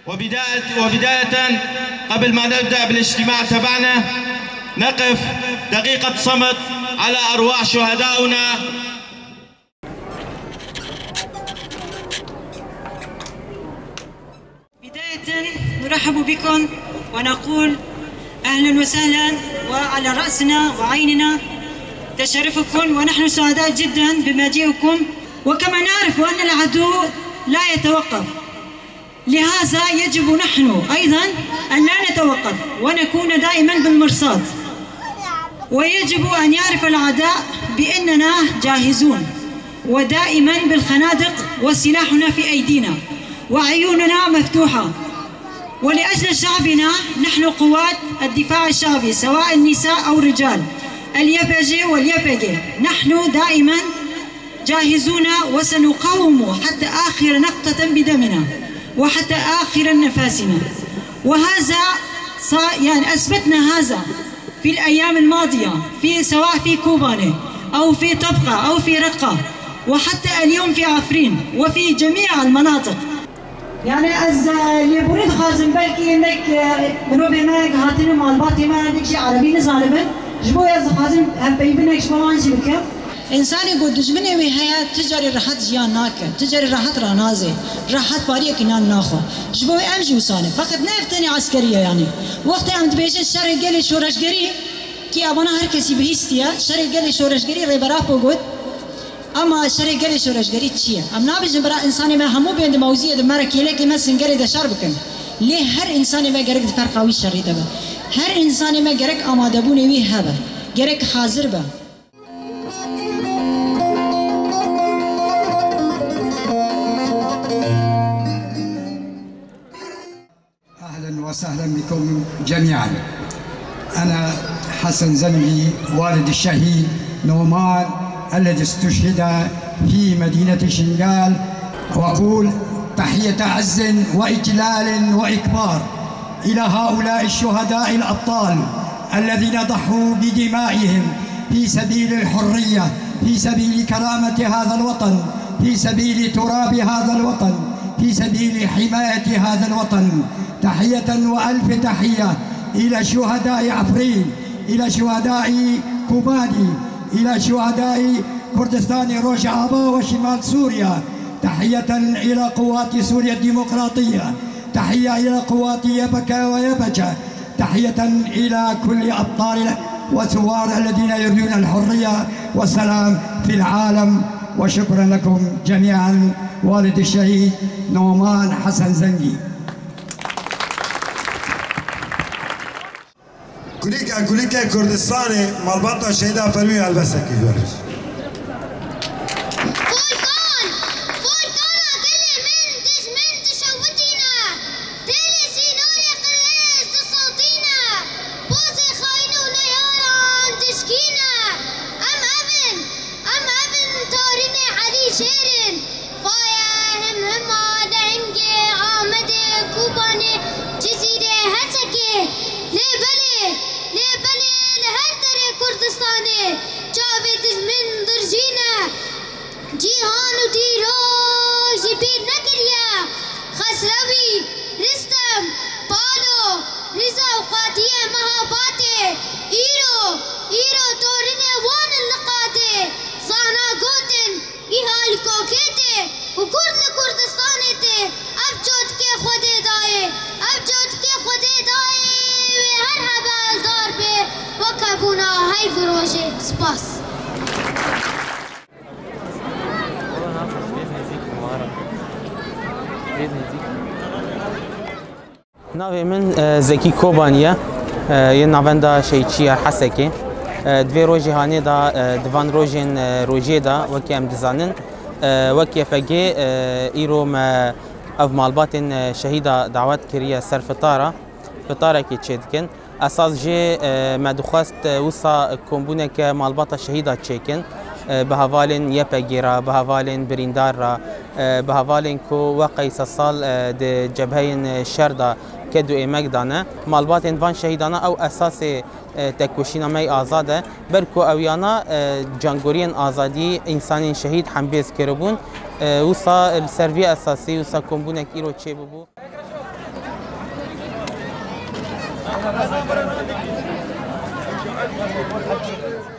وبداية قبل ما نبدأ بالاجتماع تبعنا نقف دقيقة صمت على أرواح شهدائنا. بداية نرحب بكم ونقول أهلا وسهلا، وعلى رأسنا وعيننا تشرفكم، ونحن سعداء جدا بمجيئكم. وكما نعرف أن العدو لا يتوقف، لهذا يجب نحن أيضا أن لا نتوقف ونكون دائما بالمرصاد. ويجب أن يعرف الأعداء بأننا جاهزون، ودائما بالخنادق وسلاحنا في أيدينا وعيوننا مفتوحة. ولأجل شعبنا نحن قوات الدفاع الشعبي، سواء النساء أو الرجال، اليبجي واليبجي، نحن دائما جاهزون وسنقاوم حتى آخر نقطة بدمنا وحتى آخر نفسنا. وهذا يعني أثبتنا هذا في الأيام الماضية، سواء في كوباني أو في طبقة أو في رقة، وحتى اليوم في عفرين وفي جميع المناطق. يعني از اللي بريد خازن بالكي انك بروبي ماك هاتين مال باطي ما عندك شيء عربي نزالبن جبو يا خازن بيبنك شبان شي بك انسان يقول دجمني وهي تجري راحت جيان ناكه، تجري راحت رانازي، راحت باريه كنان ناخو جبو امجي وسانه فقط نفتني عسكريه. يعني وقت ام تبيش الشر قال شورشگری كي ابانا هر کسی بهستیا شر قال شورشگری ريبرا بوجود. اما شري قالي شورشگری چیه؟ ام نابجم برا انسانی ما همو بیند موضوع دمارا کیله که من سنگری دشار بکن. ليه هر انسانی ما گرک فرقاوی شری دبا، هر انسانی ما گرک آماده بونه وی هبه، گرک حاضر به. اهلا وسهلا بكم جميعا. انا حسن زنجي والد الشهيد نومان الذي استشهد في مدينة شنغال، وأقول تحية عز وإجلال وإكبار إلى هؤلاء الشهداء الأبطال الذين ضحوا بدمائهم في سبيل الحرية، في سبيل كرامة هذا الوطن، في سبيل تراب هذا الوطن، في سبيل حماية هذا الوطن. تحية وألف تحية إلى شهداء عفرين، إلى شهداء كوباني، إلى شهداء كردستان روجعابا وشمال سوريا. تحية إلى قوات سوريا الديمقراطية، تحية إلى قوات يبكا ويبجا، تحية إلى كل أبطال وثوار الذين يريدون الحرية والسلام في العالم. وشكرا لكم جميعا. والد الشهيد نومان حسن زنجي. كليكا كردستاني مالباطا شهيدا فرمي البسكي جورج. ناوی من زکی کوبانیه یه نوانده شیچیه حسکی دوی روزی هانی دا دوان روزین روزی دا وکی ام دزانن وکی فگی ایرو ما اف مالبات شهیدا دعوت کریه سر فطاره کی چید کن اساس جه ما دخواست وصا کمبونه که مالبات شهیدا چیکن به حوالن یپگیرا به حوالن بریندار را به حوالن کو وقعی سال د جبهه شردا كدو إيماك دانا مالبات إنفان شهيدانا أو أساس تكوشينا ماي آزاده بركو أويانا جانغوريان آزادي إنسان شهيد حنبيز كربون وصا السرفي أساسي وصا كومبونا كيرو تشيبو Thank you.